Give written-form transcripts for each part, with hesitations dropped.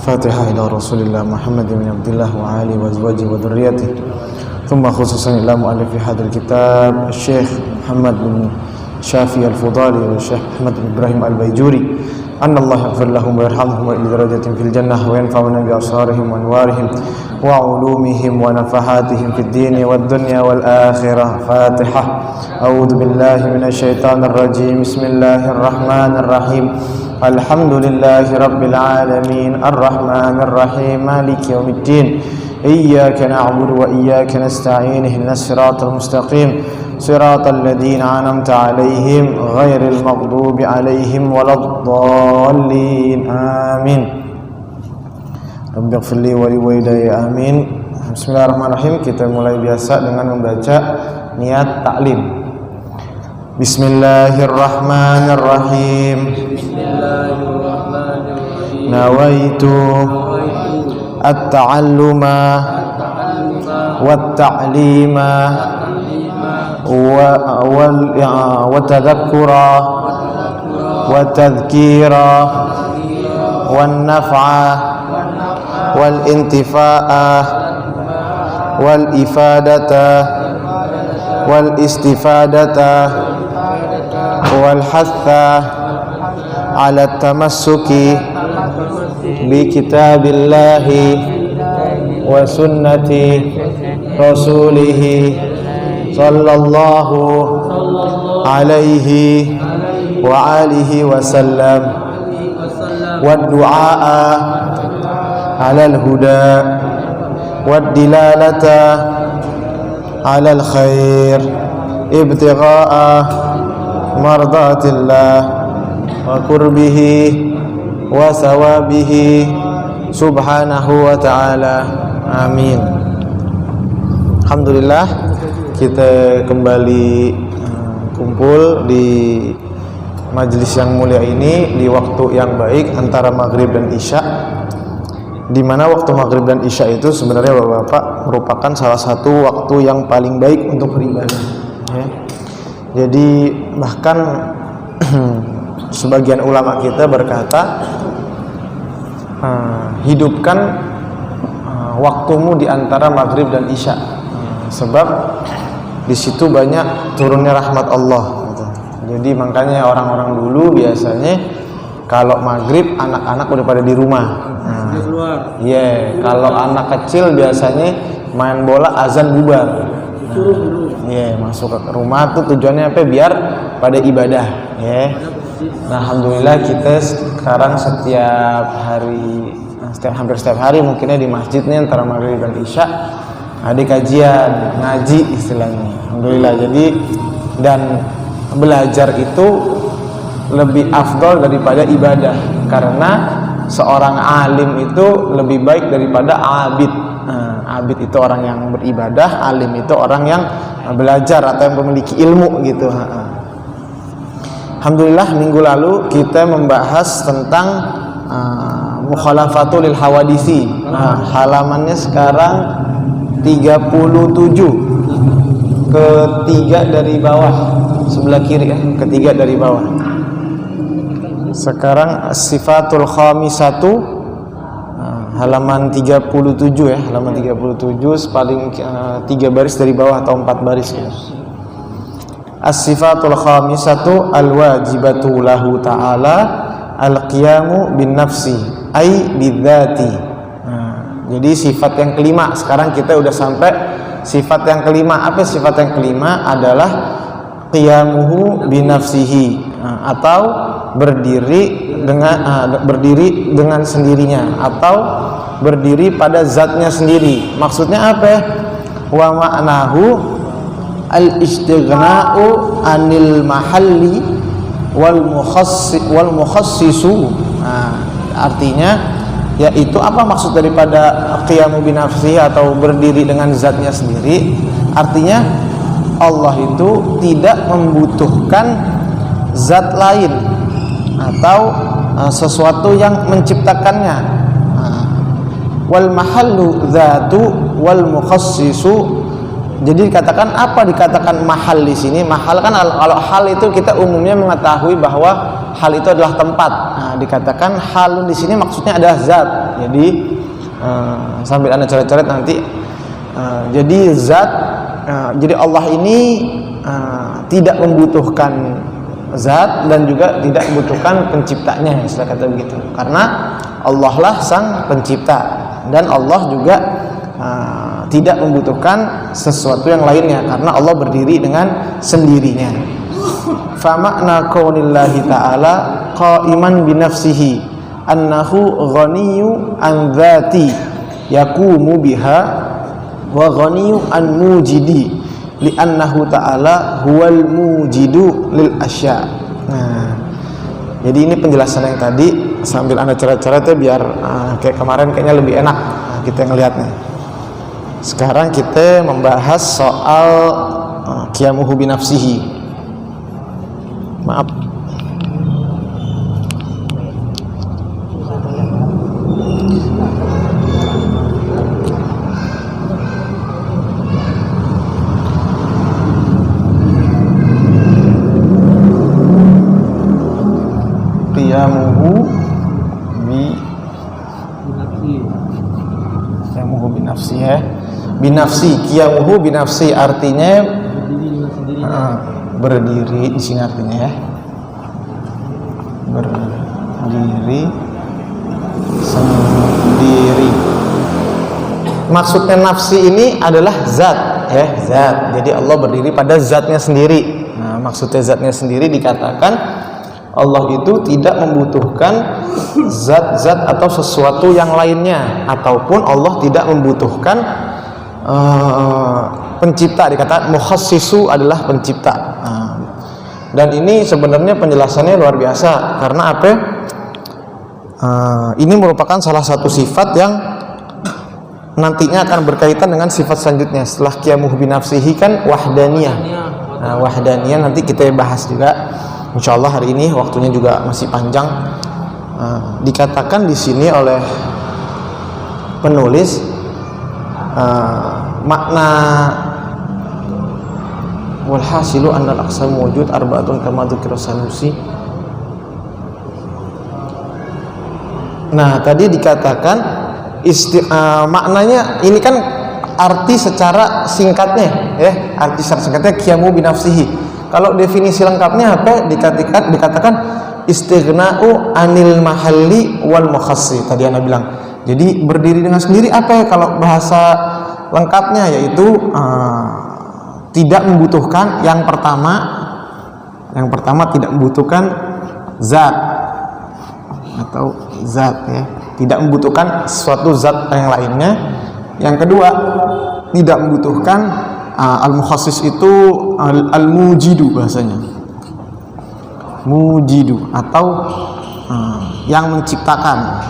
Fatihah ila Rasulillah Muhammad bin Abdullah wa ali wa azwaji wa dhurriyyati. Thumma khususan ila mu'allif hadhal kitab Syekh Muhammad bin Syafi al-Fudali wa Syekh Muhammad bin Ibrahim al-Baijuri. Anna Allah yaghfir lahum wa yarhamhum wa ila darajatin fil jannah wa yanfa'una bi asrarihim wa anwarihim wa ulumihim wa nafahatihim fid dini wad dunya wal akhirah. Fatihah. A'udzu billahi minasy syaithanir rajim. Bismillahirrahmanirrahim. Alhamdulillahi rabbil alamin arrahmanir rahim maliki yaumiddin iyyaka na'budu wa iyyaka nasta'in ihdinas siratal mustaqim siratal ladzina an'amta 'alaihim ghairil maghdubi 'alaihim waladdallin amin. Rabbighfir li wa liwalidayya amin. Bismillahirrahmanirrahim. Kita mulai biasa dengan membaca niat taklim. Bismillahirrahmanirrahim. Nawaitu at-ta'alluma wat-ta'lima wa tadhakkura wa tadhkira wan naf'a wal intifa'a wal ifadata wal istifadata wal hatha ala tamassuki bi kitabillahi wa sunnati rasulih sallallahu alaihi wa alihi wa sallam wa du'a ala al-huda wa dilalata ala al-khair ibtigha'a mardatillah wa qurbihi wa sawabihi subhanahu wa ta'ala. Amin. Alhamdulillah, kita kembali kumpul di majelis yang mulia ini di waktu yang baik antara maghrib dan isya, di mana waktu maghrib dan isya itu sebenarnya Bapak-bapak merupakan salah satu waktu yang paling baik untuk beribadah ya. Jadi bahkan sebagian ulama kita berkata, hidupkan waktumu di antara maghrib dan isya, sebab di situ banyak turunnya rahmat Allah gitu. Jadi makanya orang-orang dulu biasanya kalau maghrib anak-anak udah pada di rumah. Kalau anak kecil biasanya main bola azan bubar. Masuk ke rumah tuh tujuannya apa? Biar pada ibadah ya. Nah, alhamdulillah kita sekarang hampir setiap hari mungkinnya di masjidnya antara maghrib dan isya ada kajian ngaji istilahnya. Alhamdulillah. Jadi dan belajar itu lebih afdol daripada ibadah, karena seorang alim itu lebih baik daripada abid. Abid itu orang yang beribadah, alim itu orang yang belajar atau yang memiliki ilmu gitu. Alhamdulillah, minggu lalu kita membahas tentang mukhalafatul lil hawadisi. Halamannya sekarang 37, ketiga dari bawah, sebelah kiri ya, ketiga dari bawah. Sekarang sifatul khamisatu, halaman 37 ya, halaman 37 paling 3 baris dari bawah atau 4 baris ya. As-sifatul khamisatu al-wajibatu lahu ta'ala al-qiyamu bin nafsi ay bidzati. Jadi sifat yang kelima, sekarang kita udah sampai sifat yang kelima. Apa sifat yang kelima? Adalah qiyamuhu bin nafsihi, atau berdiri dengan sendirinya atau berdiri pada zatnya sendiri. Maksudnya apa? Wa ma'nahu al-istighna'u anil mahalli wal mukhassisu. Artinya yaitu apa maksud daripada qiyamu binafsihi atau berdiri dengan zatnya sendiri? Artinya Allah itu tidak membutuhkan zat lain atau sesuatu yang menciptakannya. Wal mahallu dzatu wal mukhassisu. Jadi dikatakan apa dikatakan mahal di sini? Mahal kan kalau hal itu kita umumnya mengetahui bahwa hal itu adalah tempat. Nah, dikatakan halun di sini maksudnya adalah zat. Jadi sambil Anda coret-coret nanti. Jadi zat. Jadi Allah ini tidak membutuhkan zat dan juga tidak membutuhkan penciptanya, istilah kata begitu. Karena Allah lah sang pencipta dan Allah juga tidak membutuhkan sesuatu yang lainnya karena Allah berdiri dengan sendirinya. Fa makna qaunillahi ta'ala qa'iman bi nafsihi annahu ghaniyyu an dzati yaqumu biha wa ghaniyyu an mujidi li'annahu ta'ala huwal mujidu lil asya. Nah, jadi ini penjelasan yang tadi sambil Anda coret-coret ya biar kayak kemarin kayaknya lebih enak kita ngelihatnya. Sekarang kita membahas soal qiyamuhu binafsihi. Maaf. Qiyamuhu binafsi ya. Binafsi, qiyamuhu binafsi artinya berdiri di sini artinya ya. Berdiri sendiri. Maksudnya nafsi ini adalah zat ya, zat. Jadi Allah berdiri pada zatnya sendiri. Nah, maksudnya zatnya sendiri dikatakan Allah itu tidak membutuhkan zat-zat atau sesuatu yang lainnya, ataupun Allah tidak membutuhkan pencipta. Dikatakan mukhassisu adalah pencipta. Dan ini sebenarnya penjelasannya luar biasa karena apa? Ini merupakan salah satu sifat yang nantinya akan berkaitan dengan sifat selanjutnya. Setelah qiyamuhu binafsihi kan wahdaniyah. Nah, wahdaniyah nanti kita bahas juga. Insyaallah hari ini waktunya juga masih panjang. Dikatakan di sini oleh penulis makna wal hasilu annal aqsam wujud arba'atun kama dzukira Sanusi. Nah, tadi dikatakan maknanya ini kan arti secara singkatnya ya, arti secara singkatnya qiyamu binafsihi. Kalau definisi lengkapnya apa? Dikatakan istighna'u anil mahalli wal mukhassi. Tadi Anda bilang. Jadi berdiri dengan sendiri apa ya kalau bahasa lengkapnya, yaitu tidak membutuhkan yang pertama tidak membutuhkan zat atau zat ya, tidak membutuhkan suatu zat yang lainnya. Yang kedua tidak membutuhkan al-mukhassis itu al-mujidu bahasanya, mujidu atau yang menciptakan.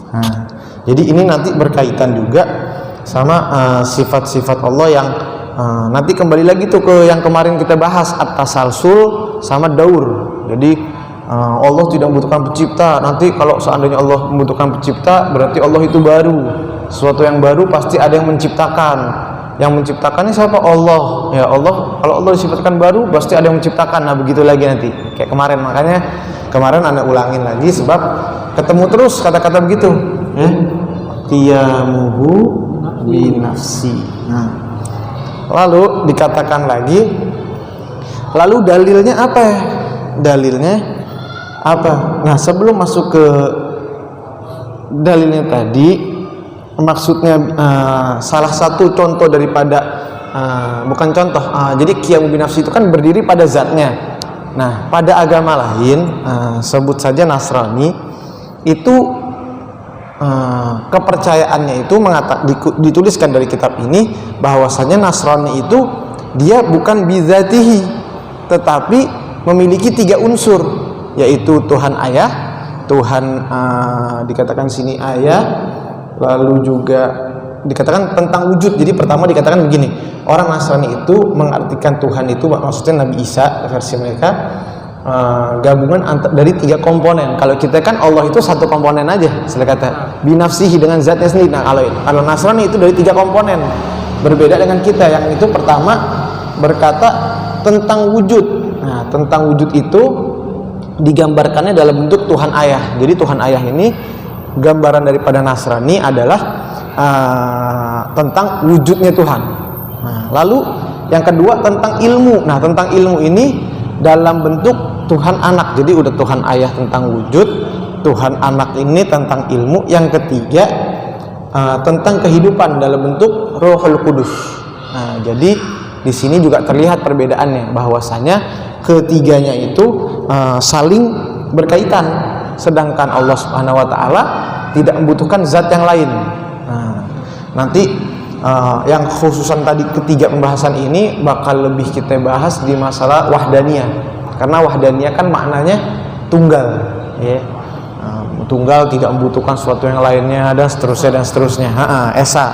Nah, jadi ini nanti berkaitan juga sama sifat-sifat Allah yang nanti kembali lagi tuh ke yang kemarin kita bahas, at-tasalsul sama daur. Jadi Allah tidak membutuhkan pencipta. Nanti kalau seandainya Allah membutuhkan pencipta, berarti Allah itu baru. Sesuatu yang baru pasti ada yang menciptakan. Yang menciptakannya siapa? Allah. Ya Allah, kalau Allah disifatkan baru, pasti ada yang menciptakan. Nah, begitu lagi nanti. Kayak kemarin, makanya kemarin Anda ulangin lagi sebab ketemu terus kata-kata begitu. Qiyamuhu binafsi. Nah, lalu dikatakan lagi, lalu dalilnya apa ya? Dalilnya apa? Nah, sebelum masuk ke dalilnya tadi, maksudnya salah satu contoh daripada bukan contoh, jadi qiyamu binafsi itu kan berdiri pada zatnya. Nah, pada agama lain, sebut saja Nasrani, itu kepercayaannya itu dituliskan dari kitab ini bahwasanya Nasrani itu dia bukan bizatihi, tetapi memiliki 3 unsur, yaitu Tuhan Ayah, Tuhan dikatakan sini Ayah, lalu juga dikatakan tentang wujud. Jadi pertama dikatakan begini, orang Nasrani itu mengartikan Tuhan itu maksudnya Nabi Isa versi mereka, gabungan dari 3 komponen. Kalau kita kan Allah itu 1 komponen aja, saya kata binafsihi dengan zatnya sendiri. Nah, kalau Nasrani itu dari 3 komponen, berbeda dengan kita yang itu pertama berkata tentang wujud. Nah, tentang wujud itu digambarkannya dalam bentuk Tuhan Ayah. Jadi Tuhan Ayah ini gambaran daripada Nasrani adalah tentang wujudnya Tuhan. Nah, lalu yang kedua tentang ilmu. Nah, tentang ilmu ini dalam bentuk Tuhan Anak. Jadi udah Tuhan Ayah tentang wujud, Tuhan Anak ini tentang ilmu. Yang ketiga tentang kehidupan dalam bentuk Rohul Kudus. Nah, jadi di sini juga terlihat perbedaannya, bahwasanya ketiganya itu saling berkaitan, sedangkan Allah Subhanahu wa taala tidak membutuhkan zat yang lain. Nah, nanti yang khususan tadi ketiga pembahasan ini bakal lebih kita bahas di masalah wahdaniyah, karena wahdaniyah kan maknanya tunggal, ya. Tunggal, tidak membutuhkan sesuatu yang lainnya, dan seterusnya esa.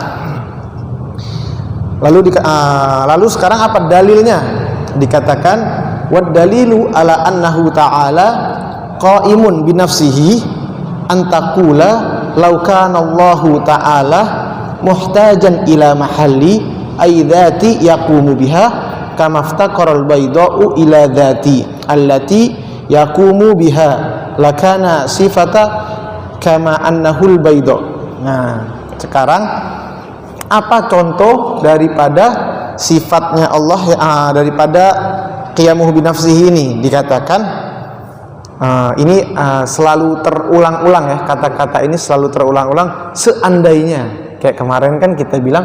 Lalu sekarang apa dalilnya? Dikatakan wad dalilu ala annahu ta'ala qaimun binafsihi antakula law kana Allahu ta'ala muhtajan ila mahalli ay dzati yaqumu biha kama iftaqara al-bayda'u ila dzati allati yaqumu biha lakana sifata kama annahu al-bayda'. Nah, sekarang apa contoh daripada sifatnya Allah daripada qiyamuhu binafsihi ini? Dikatakan ini selalu terulang-ulang, ya, kata-kata ini selalu terulang-ulang. Seandainya, kayak kemarin kan kita bilang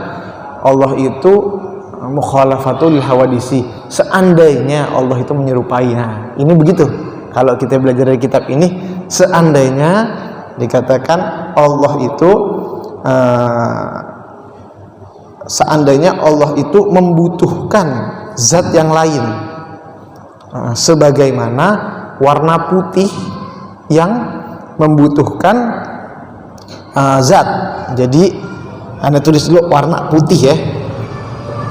Allah itu mukhalafatul hawadisi, seandainya Allah itu menyerupai. Nah, ini begitu kalau kita belajar dari kitab ini. Seandainya dikatakan Allah itu seandainya Allah itu membutuhkan zat yang lain, sebagaimana warna putih yang membutuhkan zat. Jadi Anda tulis dulu warna putih, ya.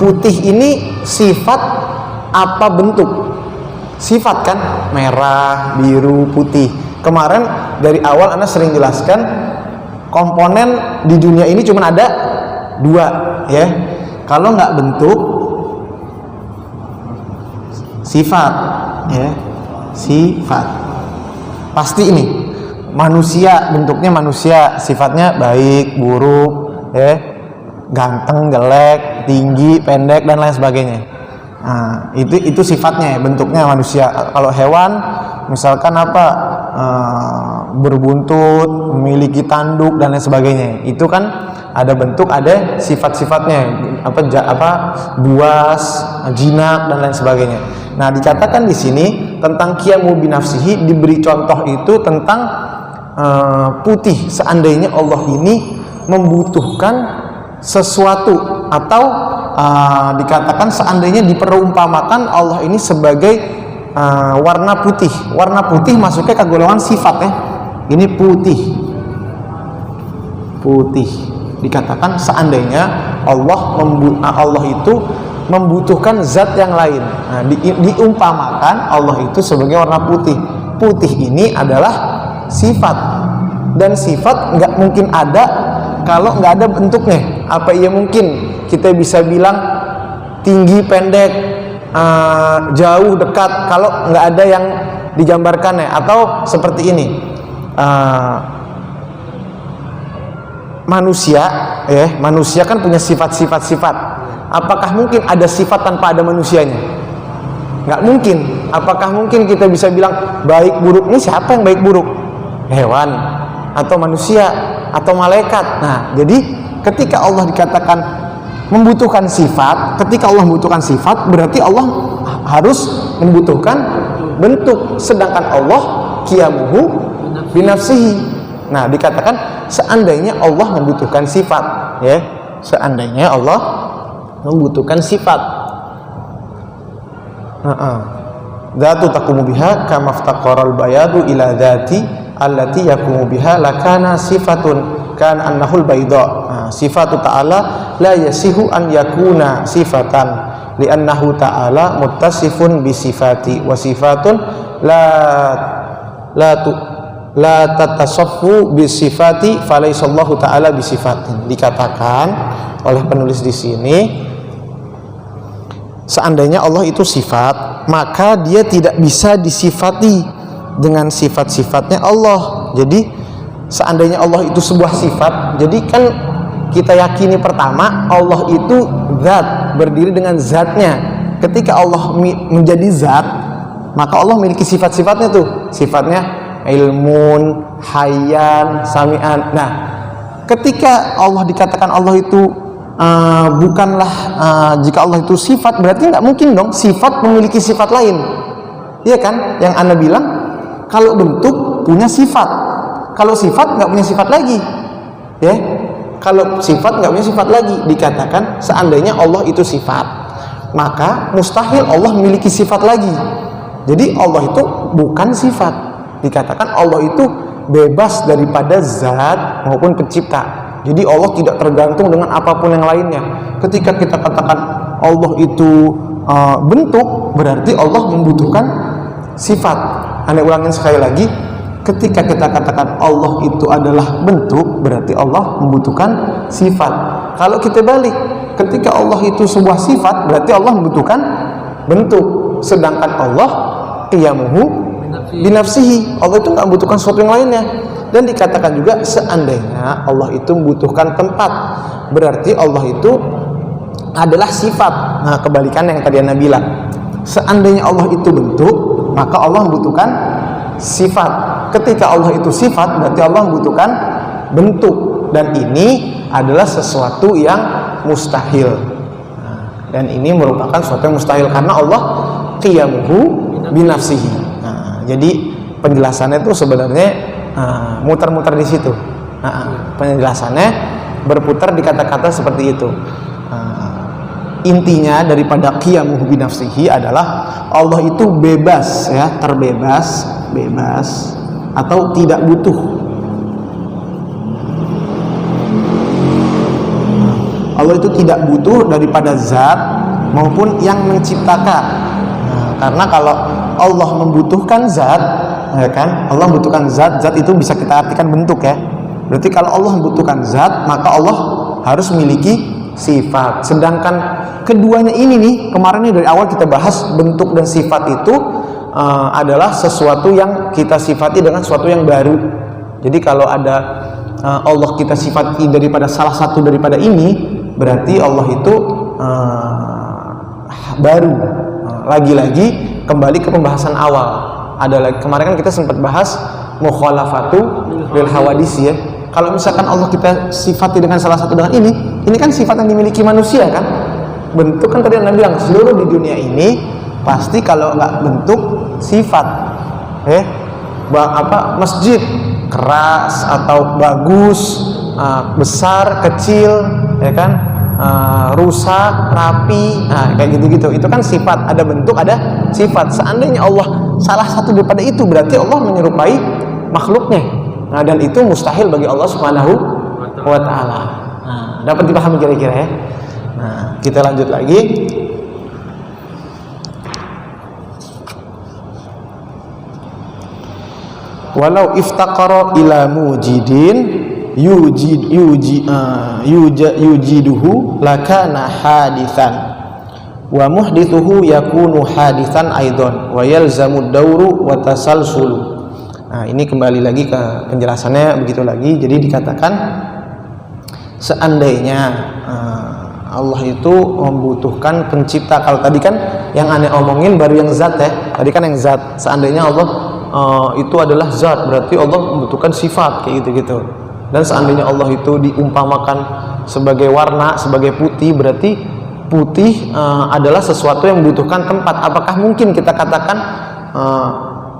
Putih ini sifat apa bentuk? Sifat kan, merah, biru, putih. Kemarin dari awal Anda sering jelaskan komponen di dunia ini cuma ada 2, ya. Kalau nggak bentuk, sifat, ya, sifat. Pasti ini manusia, bentuknya manusia, sifatnya baik, buruk, ya, ganteng, jelek, tinggi, pendek, dan lain sebagainya. Nah, itu sifatnya, bentuknya manusia. Kalau hewan, misalkan apa, berbuntut, memiliki tanduk, dan lain sebagainya. Itu kan ada bentuk, ada sifat-sifatnya, buas, jinak, dan lain sebagainya. Nah, dikatakan di sini tentang qiyamu binafsihi, diberi contoh itu tentang putih. Seandainya Allah ini membutuhkan sesuatu, atau dikatakan seandainya diperumpamakan Allah ini sebagai warna putih. Warna putih masuknya ke golongan sifat, ya. Ini putih. Dikatakan seandainya Allah itu membutuhkan zat yang lain. Nah, diumpamakan Allah itu sebagai warna putih. Putih ini adalah sifat, dan sifat nggak mungkin ada kalau nggak ada bentuknya. Apa iya mungkin kita bisa bilang tinggi, pendek, jauh, dekat kalau nggak ada yang digambarkannya? Atau seperti ini, manusia, ya, manusia kan punya sifat. Apakah mungkin ada sifat tanpa ada manusianya? Nggak mungkin. Apakah mungkin kita bisa bilang baik buruk? Ini siapa yang baik buruk? Hewan, atau manusia, atau malaikat? Nah, jadi ketika Allah dikatakan membutuhkan sifat, ketika Allah membutuhkan sifat, berarti Allah harus membutuhkan bentuk. Sedangkan Allah qiyamuhu binafsihi. Nah, dikatakan seandainya Allah membutuhkan sifat, ya. Seandainya Allah membutuhkan sifat. Dzatu taqumu biha kama iftaqara al-bayadu ila dzati allati yaqumu biha lakana sifatun kan annahul bayda. Sifatu ta'ala la yasihu an yakuna sifatan li'annahu ta'ala muttasifun bi sifati wa sifatun la tatasaffu bi sifati falaysa Allahu ta'ala bi sifatin. Dikatakan oleh penulis di sini, seandainya Allah itu sifat, maka dia tidak bisa disifati dengan sifat-sifatnya Allah. Jadi seandainya Allah itu sebuah sifat, jadi kan kita yakini pertama Allah itu zat, berdiri dengan zatnya. Ketika Allah menjadi zat, maka Allah memiliki sifat-sifatnya tuh. Sifatnya ilmun, hayyan, sami'an. Nah, ketika Allah dikatakan Allah itu bukanlah jika Allah itu sifat, berarti nggak mungkin dong sifat memiliki sifat lain. Iya kan? Yang Anda bilang kalau bentuk punya sifat, kalau sifat nggak punya sifat lagi, ya. Kalau sifat nggak punya sifat lagi. Dikatakan seandainya Allah itu sifat, maka mustahil Allah memiliki sifat lagi. Jadi Allah itu bukan sifat. Dikatakan Allah itu bebas daripada zat maupun pencipta. Jadi Allah tidak tergantung dengan apapun yang lainnya. Ketika kita katakan Allah itu bentuk, berarti Allah membutuhkan sifat. Anda ulangin sekali lagi, ketika kita katakan Allah itu adalah bentuk, berarti Allah membutuhkan sifat. Kalau kita balik, ketika Allah itu sebuah sifat, berarti Allah membutuhkan bentuk. Sedangkan Allah qiyamuhu binafsihi, Allah itu nggak membutuhkan sesuatu yang lainnya. Dan dikatakan juga seandainya Allah itu membutuhkan tempat, berarti Allah itu adalah sifat. Nah, kebalikan yang tadi Anda bilang, seandainya Allah itu bentuk, maka Allah membutuhkan sifat. Ketika Allah itu sifat, berarti Allah membutuhkan bentuk, dan ini adalah sesuatu yang mustahil. Dan ini merupakan sesuatu yang mustahil karena Allah qiyamuhu binafsihi. Jadi penjelasannya itu sebenarnya muter-muter di situ. Penjelasannya berputar di kata-kata seperti itu. Intinya daripada qiyamuhu binafsihi adalah Allah itu bebas, ya, terbebas, bebas atau tidak butuh. Allah itu tidak butuh daripada zat maupun yang menciptakan. Karena kalau Allah membutuhkan zat, ya kan? Allah membutuhkan zat, zat itu bisa kita artikan bentuk, ya. Berarti kalau Allah membutuhkan zat, maka Allah harus memiliki sifat. Sedangkan keduanya ini nih, kemarin nih dari awal kita bahas bentuk dan sifat itu adalah sesuatu yang kita sifati dengan sesuatu yang baru. Jadi kalau ada Allah kita sifati daripada salah satu daripada ini, berarti Allah itu baru. Lagi-lagi kembali ke pembahasan awal. Kemarin kan kita sempat bahas mukhalafatu lil hawadis, ya. Kalau misalkan Allah kita sifati dengan salah satu dengan ini kan sifat yang dimiliki manusia kan. Bentuk kan tadi Anda bilang seluruh di dunia ini pasti kalau nggak bentuk sifat, masjid keras atau bagus, besar kecil, ya kan, rusak rapi, kayak gitu-gitu, itu kan sifat, ada bentuk ada sifat. Seandainya Allah salah satu daripada itu, berarti Allah menyerupai makhluknya. Nah, dan itu mustahil bagi Allah Subhanahu wa Ta'ala. Dapat dipahami kira-kira, ya. Nah, kita lanjut lagi. Walau iftaqara ila mujidin yujiduhu lakana hadithan wa muhdithuhu yakunu hadithan aidan wa yalzamu dauru wa tasalsulu. Nah, ini kembali lagi ke penjelasannya begitu lagi. Jadi dikatakan seandainya Allah itu membutuhkan pencipta. Kalau tadi kan yang aneh omongin baru yang zat, ya. Tadi kan yang zat. Seandainya Allah itu adalah zat, berarti Allah membutuhkan sifat, kayak gitu-gitu. Dan seandainya Allah itu diumpamakan sebagai warna, sebagai putih, berarti putih adalah sesuatu yang membutuhkan tempat. Apakah mungkin kita katakan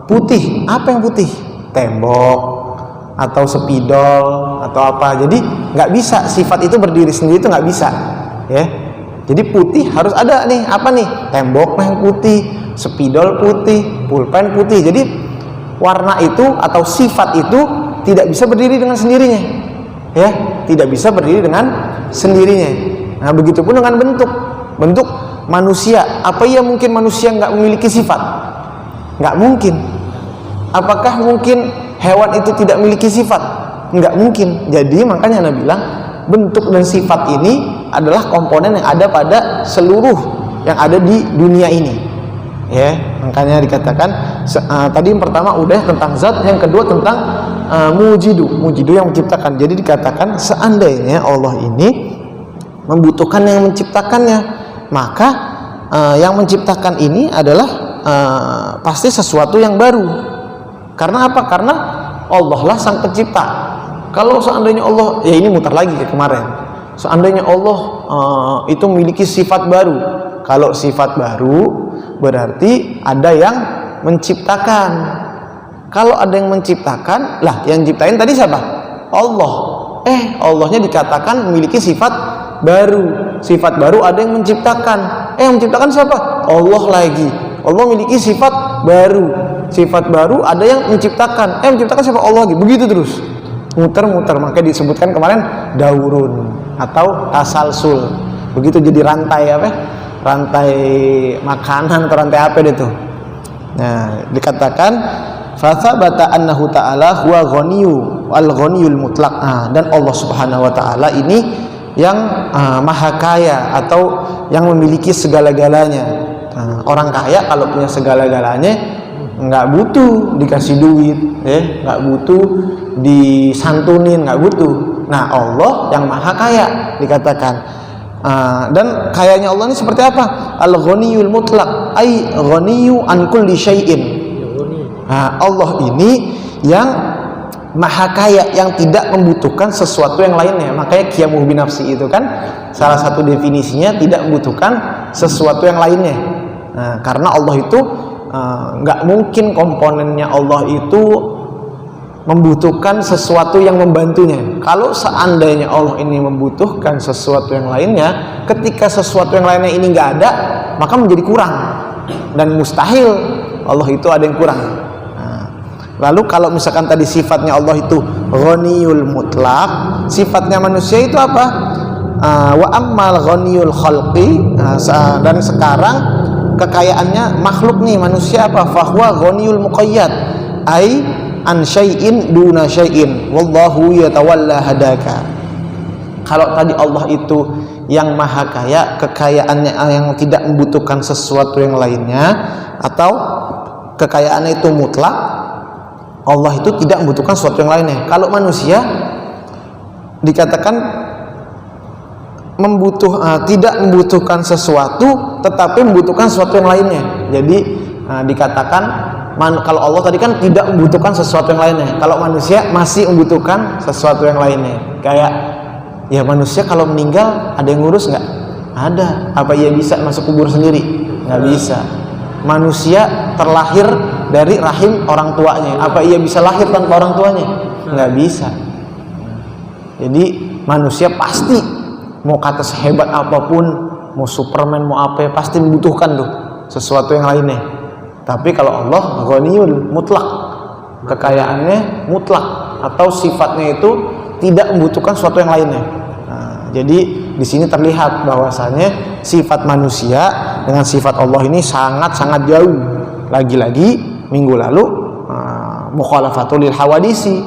putih? Apa yang putih? Tembok atau spidol atau apa? Jadi nggak bisa, sifat itu berdiri sendiri itu nggak bisa, ya. Jadi putih harus ada nih, apa nih? Tembok yang putih, spidol putih, pulpen putih. Jadi warna itu atau sifat itu tidak bisa berdiri dengan sendirinya, ya, tidak bisa berdiri dengan sendirinya. Nah, begitupun dengan bentuk manusia. Apa iya mungkin manusia nggak memiliki sifat? Nggak mungkin. Apakah mungkin hewan itu tidak memiliki sifat? Nggak mungkin. Jadi makanya Anda bilang bentuk dan sifat ini adalah komponen yang ada pada seluruh yang ada di dunia ini, ya. Makanya dikatakan tadi yang pertama udah tentang zat, yang kedua tentang mujidu yang menciptakan. Jadi dikatakan seandainya Allah ini membutuhkan yang menciptakannya, maka yang menciptakan ini adalah pasti sesuatu yang baru. Karena apa? Karena Allah lah sang pencipta. Kalau seandainya Allah, ya ini mutar lagi ke kemarin, seandainya Allah itu memiliki sifat baru. Kalau sifat baru berarti ada yang menciptakan. Kalau ada yang menciptakan, lah yang ciptain tadi siapa? Allah. Allahnya dikatakan memiliki sifat baru. Sifat baru ada yang menciptakan. Yang menciptakan siapa? Allah lagi. Allah memiliki sifat baru. Sifat baru ada yang menciptakan. Menciptakan siapa? Allah lagi. Begitu terus. Muter-muter. Maka disebutkan kemarin daurun atau tasalsul. Begitu jadi rantai apa? Rantai makanan atau rantai apa itu? Nah, dikatakan fathabata annahu ta'ala huwa ghaniyyu al-ghaniyul mutlaq. Dan Allah Subhanahu wa taala ini yang maha kaya atau yang memiliki segala-galanya. Orang kaya kalau punya segala-galanya nggak butuh dikasih duit, nggak butuh disantunin, nggak butuh. Nah, Allah yang maha kaya dikatakan. Dan kayanya Allah ini seperti apa? Al-ghaniyul mutlaq, ay ghaniyyu an kulli syai'in. Allah ini yang maha kaya, yang tidak membutuhkan sesuatu yang lainnya. Makanya qiyamuhu binafsi itu kan salah satu definisinya tidak membutuhkan sesuatu yang lainnya. Karena Allah itu nggak mungkin komponennya Allah itu membutuhkan sesuatu yang membantunya. Kalau seandainya Allah ini membutuhkan sesuatu yang lainnya, ketika sesuatu yang lainnya ini nggak ada, maka menjadi kurang dan mustahil Allah itu ada yang kurang. Lalu kalau misalkan tadi sifatnya Allah itu ghaniyul mutlaq, sifatnya manusia itu apa? Wa ammal ghaniyul khalqi. Dan sekarang kekayaannya makhluk nih manusia apa? Fahuwa ghaniyul muqayyad, ai an syai'in duna syai'in wallahu yatawalla hadaka. Kalau tadi Allah itu yang maha kaya, kekayaannya yang tidak membutuhkan sesuatu yang lainnya, atau kekayaannya itu mutlak, Allah itu tidak membutuhkan sesuatu yang lainnya. Kalau manusia dikatakan tidak membutuhkan sesuatu tetapi membutuhkan sesuatu yang lainnya. Jadi dikatakan kalau Allah tadi kan tidak membutuhkan sesuatu yang lainnya, kalau manusia masih membutuhkan sesuatu yang lainnya. Kayak ya manusia kalau meninggal ada yang ngurus nggak? Ada. Apa ia bisa masuk kubur sendiri? Nggak bisa. Manusia terlahir dari rahim orang tuanya, apa ia bisa lahir tanpa orang tuanya? Nggak bisa. Jadi manusia pasti mau kata sehebat apapun, mau Superman mau apa, pasti membutuhkan tuh sesuatu yang lainnya. Tapi kalau Allah ghaniyul mutlak, kekayaannya mutlak atau sifatnya itu tidak membutuhkan sesuatu yang lainnya. Jadi di sini terlihat bahwasanya sifat manusia dengan sifat Allah ini sangat-sangat jauh. Lagi-lagi minggu lalu mukhalafatul lil hawadisi,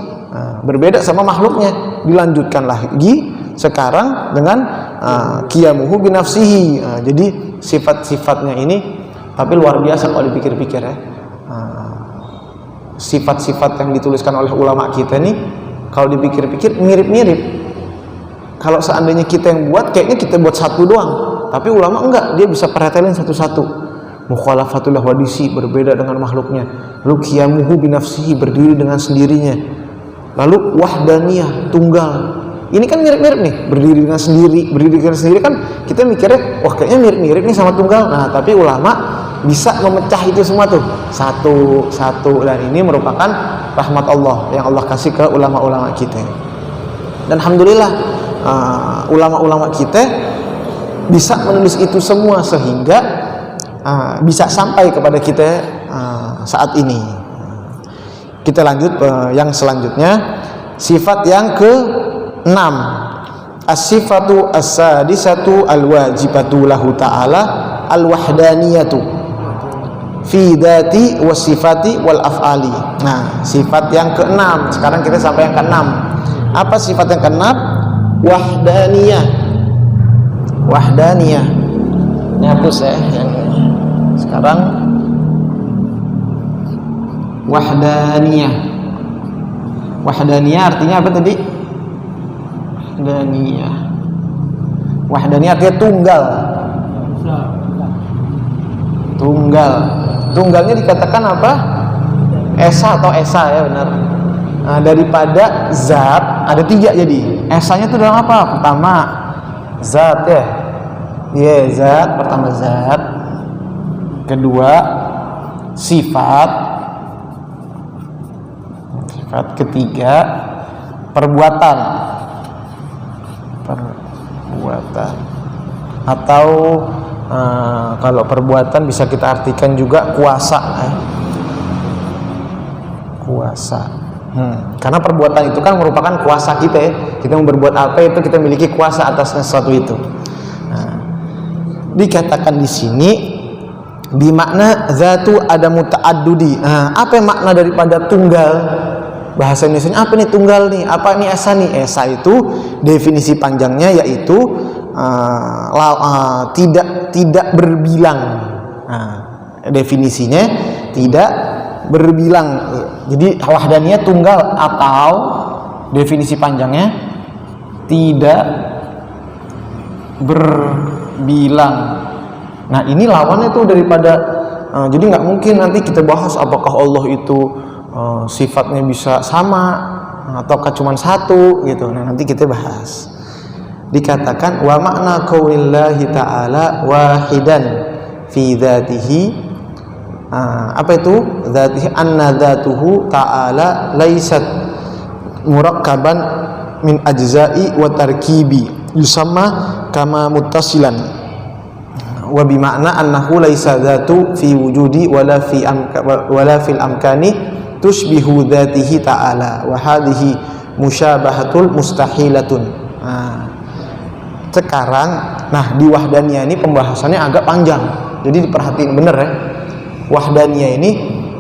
berbeda sama makhluknya. Dilanjutkan lagi sekarang dengan qiyamuhu binafsihi. Jadi sifat-sifatnya ini tapi luar biasa kalau dipikir-pikir ya. Sifat-sifat yang dituliskan oleh ulama kita nih kalau dipikir-pikir mirip-mirip. Kalau seandainya kita yang buat, kayaknya kita buat satu doang, tapi ulama enggak, dia bisa pretelin satu-satu. Mukhalafatul hawadisi, berbeda dengan makhluknya. Lalu qiyamuhu binafsihi, berdiri dengan sendirinya. Lalu wahdaniyah, tunggal. Ini kan mirip-mirip nih, berdiri dengan sendiri kan kita mikirnya, wah kayaknya mirip-mirip nih sama tunggal. Nah, tapi ulama bisa memecah itu semua tuh satu, dan ini merupakan rahmat Allah yang Allah kasih ke ulama-ulama kita. Dan alhamdulillah ulama-ulama kita bisa menulis itu semua sehingga bisa sampai kepada kita saat ini. Kita lanjut yang selanjutnya, sifat yang ke-6, as-sifatu as-sadisatu al-wajibatu lahu ta'ala al-wahdaniyatu fi dzati was sifati wal af'ali. Nah, sifat yang ke-6. Sekarang kita sampai yang ke-6. Apa sifat yang ke-6? Wahdaniyah. Wahdaniyah. Ini hapus ya yang sekarang. Wahdaniyah. Wahdaniyah artinya apa tadi? Wahdaniyah. Wahdaniyah artinya tunggal. Tunggal. Tunggalnya dikatakan apa? Esa atau esa ya, benar. Nah, daripada zat ada 3 jadi. Esanya itu dalam apa? Pertama zat ya. Iya, zat. Pertama zat. Kedua sifat. Sifat ketiga perbuatan. Perbuatan. Atau kalau perbuatan bisa kita artikan juga kuasa. Kuasa. Karena perbuatan itu kan merupakan kuasa kita ya. Kita mau berbuat apa itu kita miliki kuasa atas sesuatu itu. Nah, dikatakan di sini bimakna zatu ada muta'addudi. Apa yang makna daripada tunggal? Bahasa Indonesia apa nih tunggal nih? Apa nih esa nih? Esa itu definisi panjangnya yaitu tidak berbilang. Definisinya tidak berbilang. Jadi wahdaniyah tunggal atau definisi panjangnya tidak berbilang. Nah, ini lawannya tuh daripada jadi nggak mungkin nanti kita bahas apakah Allah itu sifatnya bisa sama ataukah cuma satu gitu. Nah, nanti kita bahas. Dikatakan wa makna qaulillahi ta'ala wahidan fi dzatihi. Apa itu? Dzatihi anna dzatuhu ta'ala laysat murakkaban min ajza'i wa tarkibi yusamma kama muttasilan. Wa bi makna annahu laysa dzatu fi wujudi wala fil amkani tushbihu dzatihi ta'ala wa hadhihi musyabahatul mustahilatun. Sekarang, nah di wahdaniyah ini pembahasannya agak panjang. Jadi diperhatiin bener ya. Wahdaniyah ini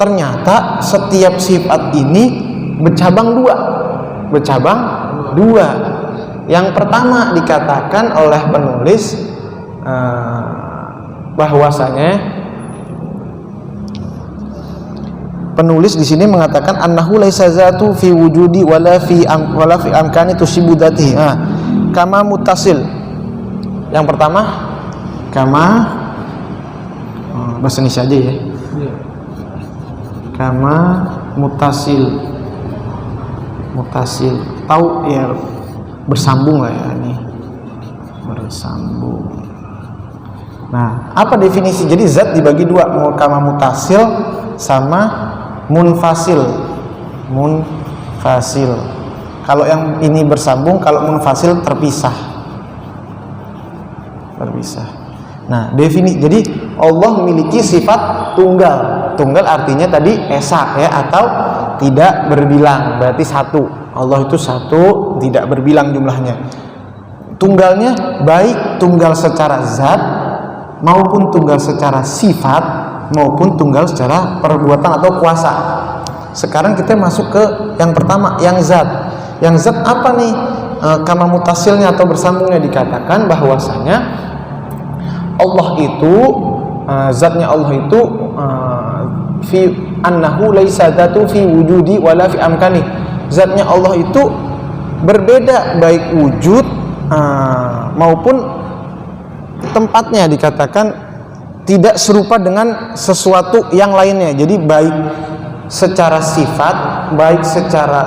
ternyata setiap sifat ini bercabang dua. Yang pertama dikatakan oleh penulis bahwasanya penulis di sini mengatakan annahu laisa zatu fi wujudi wala fi amkani tusibu dzatihi. Kama mutasil. Yang pertama kama bahasa Indonesia aja ya. Kama mutasil. Tahu ya, bersambung lah ya ini. Bersambung. Nah, apa definisi? Jadi zat dibagi dua, kama mutasil sama munfasil. Kalau yang ini bersambung, kalau munfasil terpisah. Nah, jadi Allah memiliki sifat tunggal. Tunggal artinya tadi esa ya, atau tidak berbilang, berarti satu. Allah itu satu, tidak berbilang jumlahnya. Tunggalnya baik tunggal secara zat maupun tunggal secara sifat maupun tunggal secara perbuatan atau kuasa. Sekarang kita masuk ke yang pertama, yang zat. Yang zat apa nih? Kama mutasilnya atau bersambungnya dikatakan bahwasanya Allah itu zatnya Allah itu fi annahu laisa dzatu fi wujudi wala fi amkani. Zatnya Allah itu berbeda baik wujud maupun tempatnya, dikatakan tidak serupa dengan sesuatu yang lainnya. Jadi baik secara sifat, baik secara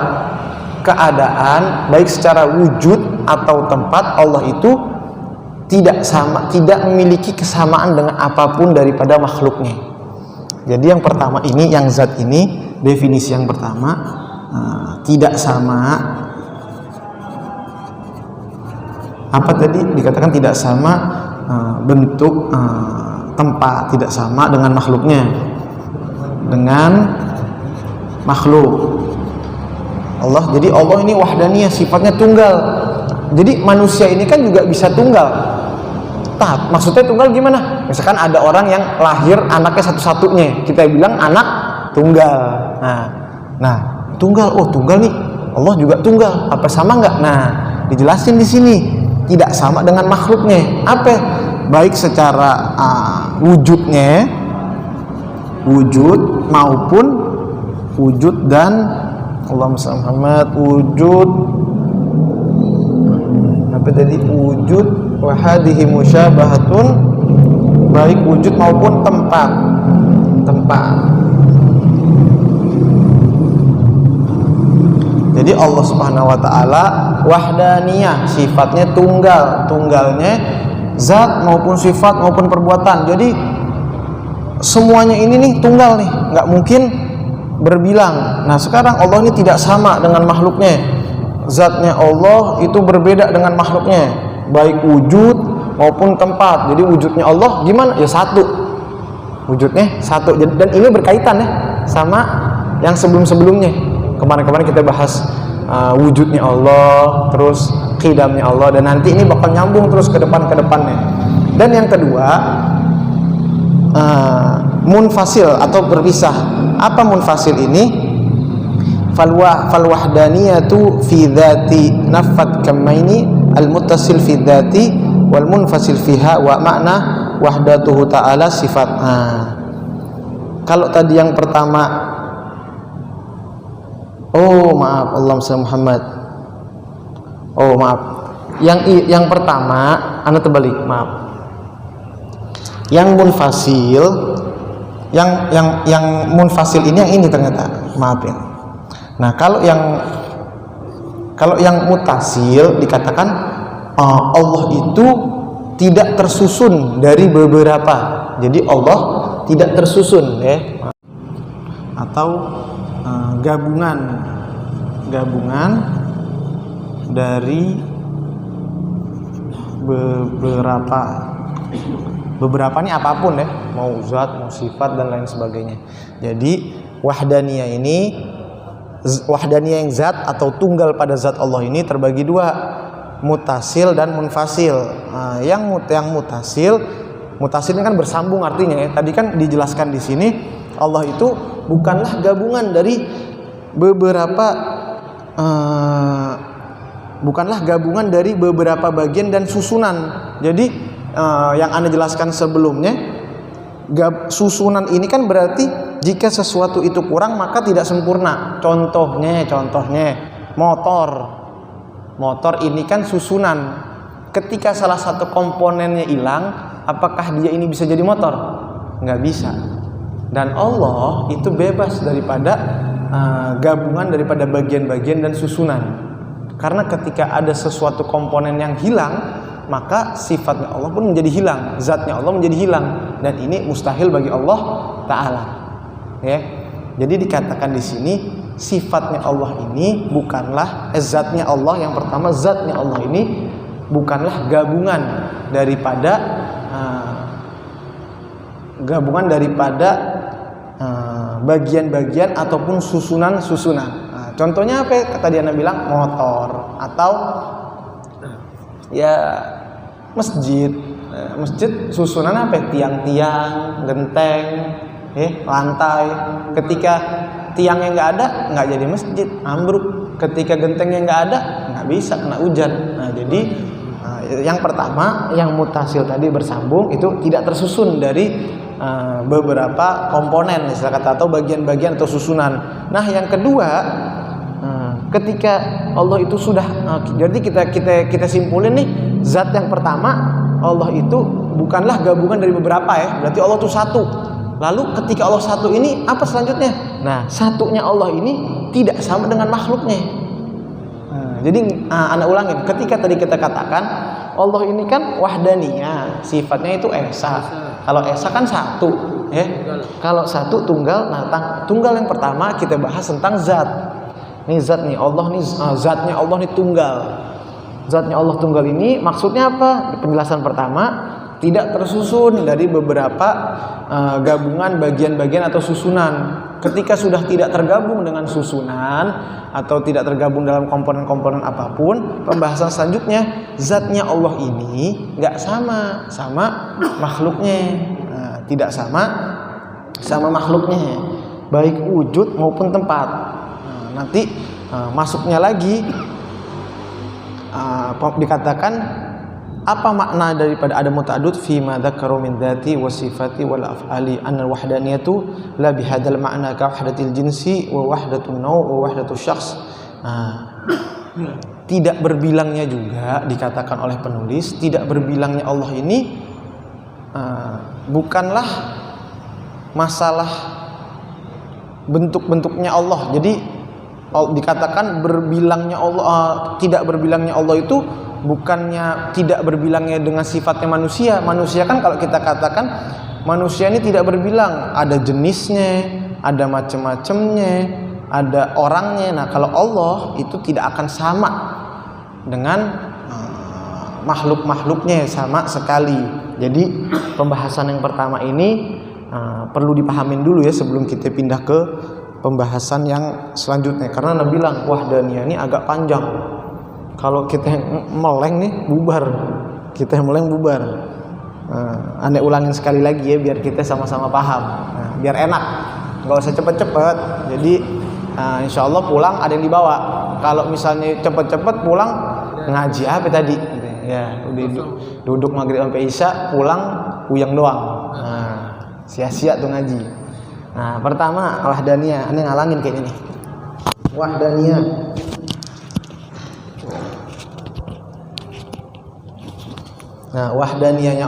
keadaan baik secara wujud atau tempat, Allah itu tidak sama, tidak memiliki kesamaan dengan apapun daripada makhluknya. Jadi yang pertama ini, yang zat ini, definisi yang pertama, tidak sama. Apa tadi dikatakan tidak sama? Bentuk, tempat, tidak sama dengan makhluknya, dengan makhluk Allah. Jadi Allah ini wahdaniyah, sifatnya tunggal. Jadi manusia ini kan juga bisa tunggal. Maksudnya tunggal gimana? Misalkan ada orang yang lahir anaknya satu-satunya, kita bilang anak tunggal. Nah, tunggal, oh tunggal nih, Allah juga tunggal. Apa sama nggak? Nah, dijelasin di sini tidak sama dengan makhluknya. Apa? Baik secara wujudnya, wujud maupun wujud dan Allahumma shalli Muhammad, wujud apa tadi? Wujud wa hadhihi musyabahatun, baik wujud maupun tempat. Jadi Allah Subhanahu wa taala wahdaniyah, sifatnya tunggal, tunggalnya zat maupun sifat maupun perbuatan. Jadi semuanya ini nih tunggal nih, nggak mungkin berbilang. Nah sekarang Allah ini tidak sama dengan makhluknya. Zatnya Allah itu berbeda dengan makhluknya, baik wujud maupun tempat. Jadi wujudnya Allah gimana? Ya satu, wujudnya satu. Dan ini berkaitan ya sama yang sebelum-sebelumnya. Kemarin-kemarin kita bahas wujudnya Allah, terus qidamnya Allah, dan nanti ini bakal nyambung terus ke depannya. Dan yang kedua, munfasil atau berpisah. Apa munfasil ini? Falwahdaniyatu fi dzati nafat kamaini al-muttasil fi dzati wal munfasil fiha wa makna wahdatuhu ta'ala sifat. Kalau tadi yang pertama, Allahumma shalli Muhammad. Yang pertama, anda terbalik, maaf. Yang munfasil, yang munfasil ini yang ini ternyata, maafin. Nah, kalau yang mutasil dikatakan Allah itu tidak tersusun dari beberapa. Jadi Allah tidak tersusun, ya. Atau gabungan dari beberapa ini apapun ya, mau zat, mau sifat dan lain sebagainya. Jadi wahdaniyah yang zat atau tunggal pada zat Allah ini terbagi dua, mutasil dan munfasil. Yang mutasil ini kan bersambung artinya ya. Tadi kan dijelaskan di sini Allah itu bukanlah gabungan dari beberapa bagian dan susunan. Jadi yang Anda jelaskan sebelumnya, susunan ini kan berarti jika sesuatu itu kurang maka tidak sempurna. Contohnya motor ini kan susunan. Ketika salah satu komponennya hilang, apakah dia ini bisa jadi motor? Nggak bisa. Dan Allah itu bebas daripada gabungan daripada bagian-bagian dan susunan. Karena ketika ada sesuatu komponen yang hilang, maka sifatnya Allah pun menjadi hilang, zatnya Allah menjadi hilang, dan ini mustahil bagi Allah Ta'ala. Ya, jadi dikatakan di sini sifatnya Allah ini bukanlah zatnya Allah. Yang pertama, zatnya Allah ini bukanlah gabungan daripada bagian-bagian ataupun susunan-susunan. Contohnya apa? Tadi Anda bilang motor atau ya masjid. Masjid susunan apa? Tiang-tiang, genteng, lantai. Ketika tiangnya nggak ada, nggak jadi masjid, ambruk. Ketika gentengnya nggak ada, nggak bisa, kena hujan. Nah, jadi yang pertama, yang mutasil tadi bersambung itu tidak tersusun dari beberapa komponen, istilah kata, atau bagian-bagian atau susunan. Nah, yang kedua, ketika Allah itu sudah, jadi kita simpulin nih, zat yang pertama Allah itu bukanlah gabungan dari beberapa ya, berarti Allah itu satu. Lalu ketika Allah satu ini apa selanjutnya? Nah, satunya Allah ini tidak sama dengan makhluknya. Jadi anak ulangin, ketika tadi kita katakan Allah ini kan wahdaniyah, sifatnya itu esa. Kalau esa kan satu, ya. Kalau satu tunggal, nah tunggal yang pertama kita bahas tentang zat. Nih zat nih, Allah nih zatnya Allah nih tunggal. Zatnya Allah tunggal ini maksudnya apa? Penjelasan pertama, tidak tersusun dari beberapa gabungan bagian-bagian atau susunan. Ketika sudah tidak tergabung dengan susunan atau tidak tergabung dalam komponen-komponen apapun, pembahasan selanjutnya zatnya Allah ini nggak sama makhluknya, tidak sama makhluknya, baik wujud maupun tempat. Nanti masuknya lagi dikatakan apa makna daripada ada muta'addud fi ma dzakaru min dzati wa sifati wal af'ali anna wahdaniyatu la bihadzal ma'na ka wahdatil jinsi wa wahdatun naw' wa wahdatus syakhs. Tidak berbilangnya juga dikatakan oleh penulis, tidak berbilangnya Allah ini bukanlah masalah bentuk-bentuknya Allah. Jadi dikatakan berbilangnya Allah, tidak berbilangnya Allah itu bukannya tidak berbilangnya dengan sifatnya manusia. Manusia kan kalau kita katakan manusia ini tidak berbilang, ada jenisnya, ada macam-macamnya, ada orangnya. Nah kalau Allah itu tidak akan sama dengan makhluk-makhluknya sama sekali. Jadi pembahasan yang pertama ini perlu dipahamin dulu ya sebelum kita pindah ke pembahasan yang selanjutnya. Karena Nabi bilang wahdaniyah ini agak panjang. Kalau kita meleng nih bubar, kita meleng bubar. Anda ulangin sekali lagi ya biar kita sama-sama paham, biar enak, nggak usah cepet-cepet. Jadi insya Allah pulang ada yang dibawa. Kalau misalnya cepet-cepet pulang ngaji apa tadi? Ya udah duduk maghrib sampai isya, pulang uyang doang. Sia-sia tuh ngaji. Nah pertama wahdaniyah, ini ngalangin kayaknya nih. Wahdaniyah. Nah, wahdaniyahnya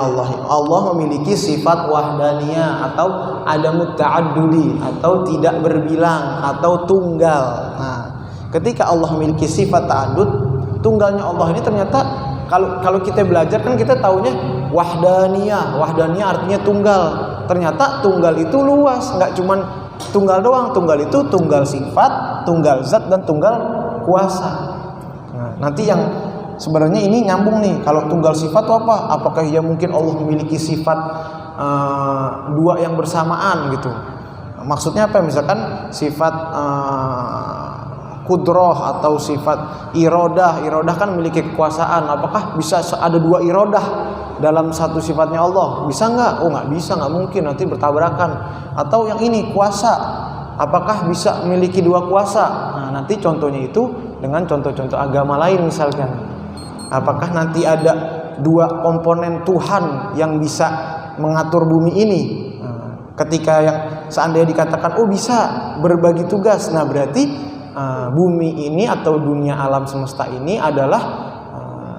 Allah memiliki sifat wahdaniyah atau adamut ta'addudi atau tidak berbilang atau tunggal. Nah, ketika Allah memiliki sifat ta'addud, tunggalnya Allah ini ternyata kalau kita belajar kan kita taunya wahdaniyah artinya tunggal. Ternyata tunggal itu luas, nggak cuman tunggal doang. Tunggal itu tunggal sifat, tunggal zat dan tunggal kuasa. Nah, nanti yang sebenarnya ini nyambung nih. Kalau tunggal sifat itu apa? Apakah ya mungkin Allah memiliki sifat dua yang bersamaan gitu? Maksudnya apa? Misalkan sifat kudroh atau sifat irodah. Irodah kan memiliki kekuasaan. Apakah bisa ada dua irodah dalam satu sifatnya Allah? Bisa nggak? Oh nggak bisa, nggak mungkin. Nanti bertabrakan. Atau yang ini kuasa. Apakah bisa memiliki dua kuasa? Nah nanti contohnya itu dengan contoh-contoh agama lain misalkan. Apakah nanti ada dua komponen Tuhan yang bisa mengatur bumi ini? Ketika yang seandainya dikatakan oh bisa berbagi tugas, nah berarti bumi ini atau dunia alam semesta ini adalah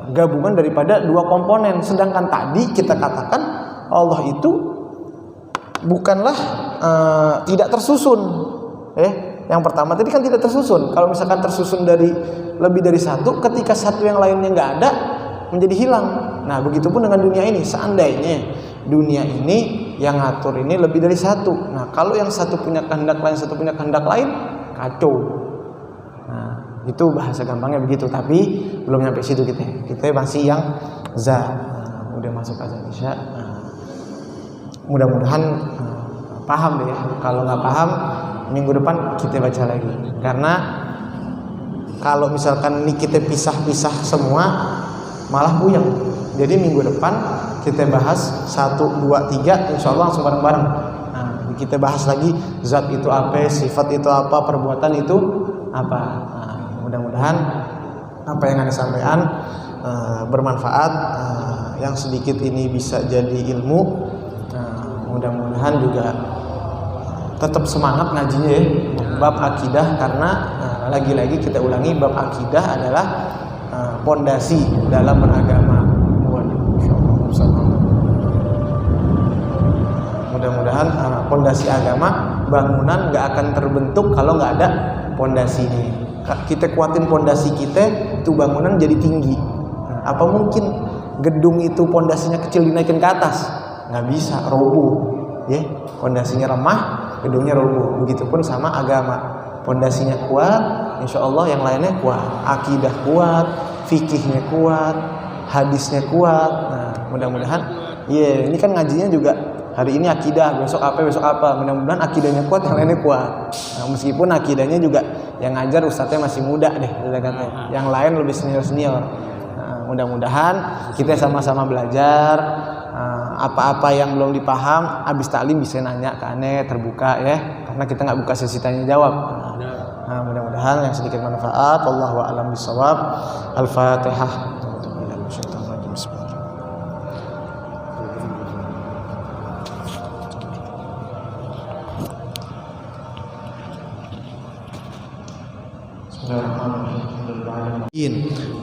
gabungan daripada dua komponen. Sedangkan tadi kita katakan Allah itu bukanlah tidak tersusun. Yang pertama tadi kan tidak tersusun. Kalau misalkan tersusun dari lebih dari satu, ketika satu yang lainnya nggak ada, menjadi hilang. Nah, begitupun dengan dunia ini. Seandainya dunia ini yang ngatur ini lebih dari satu. Nah, kalau yang satu punya kehendak lain, satu punya kehendak lain, kacau. Nah, itu bahasa gampangnya begitu. Tapi belum nyampe situ kita. Kita masih yang zat. Nah, udah masuk azan isya. Mudah-mudahan paham deh ya. Kalau nggak paham, minggu depan kita baca lagi. Karena kalau misalkan ini kita pisah-pisah semua malah puyeng. Jadi minggu depan kita bahas 1, 2, 3 insya Allah langsung bareng-bareng. Nah, kita bahas lagi zat itu apa, sifat itu apa, perbuatan itu apa. Nah, mudah-mudahan apa yang Anda sampaikan bermanfaat. Yang sedikit ini bisa jadi ilmu. Mudah-mudahan juga tetap semangat ngajinya ya, bab akidah. Karena lagi-lagi kita ulangi, bab akidah adalah pondasi dalam beragama. Mudah-mudahan pondasi agama, bangunan nggak akan terbentuk kalau nggak ada pondasinya. kita kuatin pondasi kita, itu bangunan jadi tinggi. Apa mungkin gedung itu pondasinya kecil dinaikin ke atas? Nggak bisa, roboh. Ya, pondasinya remah, gedungnya roboh. Begitupun sama agama, pondasinya kuat, insya Allah yang lainnya kuat. Akidah kuat, fikihnya kuat, hadisnya kuat. Nah, mudah-mudahan, ini kan ngajinya juga hari ini akidah, besok apa. Mudah-mudahan akidahnya kuat, yang lainnya kuat. Nah, meskipun akidahnya juga yang ngajar ustadznya masih muda deh, katanya. Yang lain lebih senior. Nah, mudah-mudahan kita sama-sama belajar. Apa-apa yang belum dipaham, abis taklim bisa nanya ke aneh, terbuka ya. Karena kita nggak buka sesi tanya jawab. Nah, mudah-mudahan yang sedikit manfaat. Wallahu a'lam bishawab. Al-Fatihah.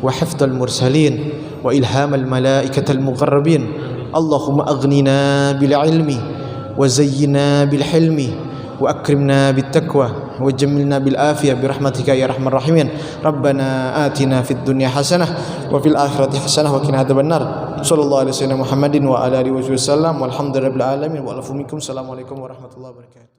وحفظ المرسلين وإلهام الملائكة المقربين اللهم أغننا بالعلم وزينا بالحلم وأكرمنا بالتقوى وجملنا بالعافية برحمتك يا أرحم الراحمين ربنا آتنا في الدنيا حسنة وفي الآخرة حسنة وقنا عذاب النار صلى الله عليه وسلم محمد وعلى آله وسلم والحمد لله رب العالمين والعفو منكم السلام عليكم ورحمة الله وبركاته.